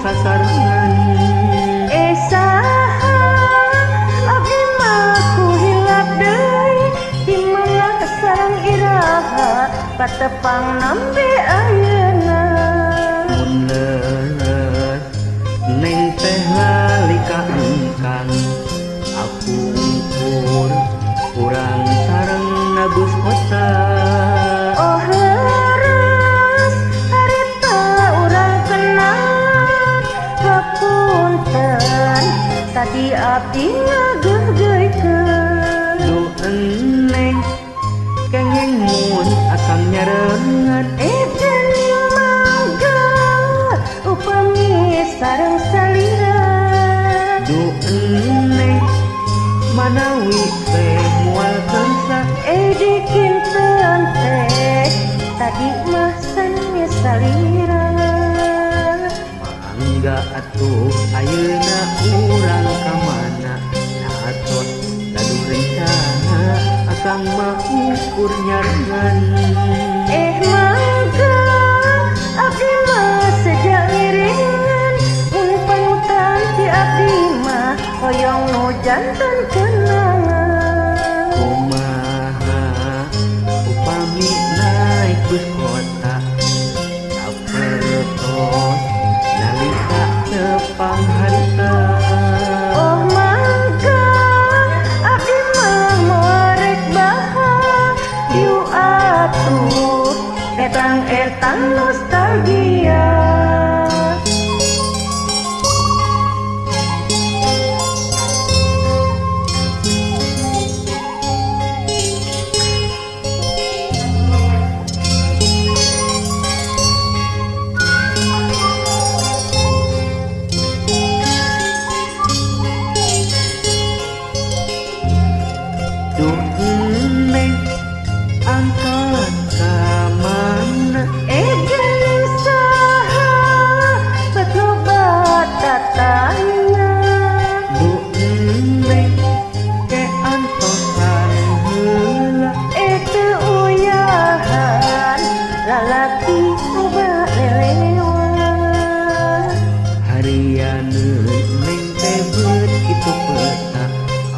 sasaran. Saha abdi mah ku hilap deui di mana sareng iraha patepang nambe ayeuna. Mun leungeut neng teh lali ka engkang aku ukur urang sareng nabus kota. Oh leres harita urang kenal hapunten tadi abdi ngageugeuykeun. Nu eneng kenging mun akang nyarengan Geuning mangga upami sareng salira. nu eneng manawi teh moal kensa Dikinten teh tadi mah sanya salira. mangga atuh ayeuna urang ka mana satos gaduh rencana akang mah ukur nyarengan. Mangga abdi mah sejak ngiringan mun panutan ti abdi mah hoyong nu janten kenangan. Kumaha upami naik bus kota sapertos nalika tepang harita. Oh mangga abdi mah moarek bahayu atuh etang nostalgia. Duh neng angkat ka mana Geuning saha betlobat tatanya. duh neng ke antosan heula Teu uyahan lalaki loba lelewan. harianeun neng teh beut kitu peta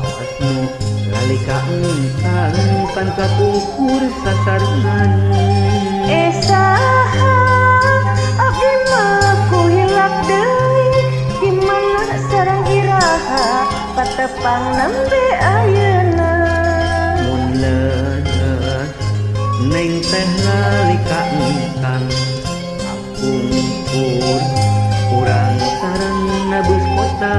awas nu lali ka engkang pan kakukur sasarengan. Saha abdi mah ku hilap deui di mana sareng iraha patepang nembe ayeuna. Mun leungeut neng teh lali ka engkang aku ukur urang sareng nabus kota.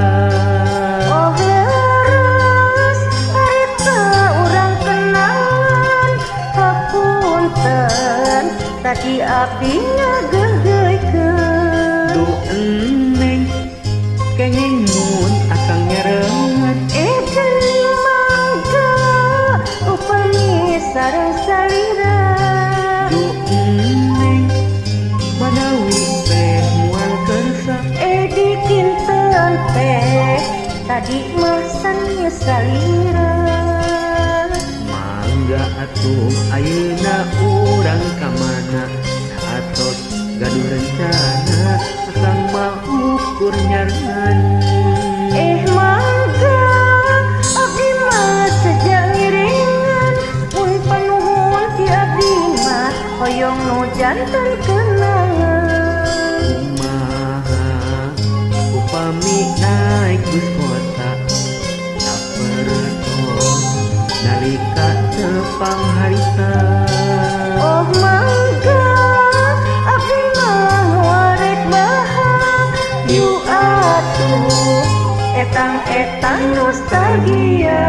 Oh leres harita urang kenalan hapunten tadi abdi ngageugeuykeun. Duh eneng kenging mun akang nyarengan Geuning mangga upami sareng salira. duh eneng manawi teh moal kersa Dikinten teh tadi mah sanya salira. mangga atuh ayeuna urang ka mana satos gaduh rencana akang mah ukur nyarengan. Mangga abdi mah sejak ngiringan mun panuhun ti abdi mah hoyong nu janten kenangan. Kumaha upami naik bus kota sapertos nalika tepang harita. Oh mangga abdi mah warek bahayu atuh etang nostalgia.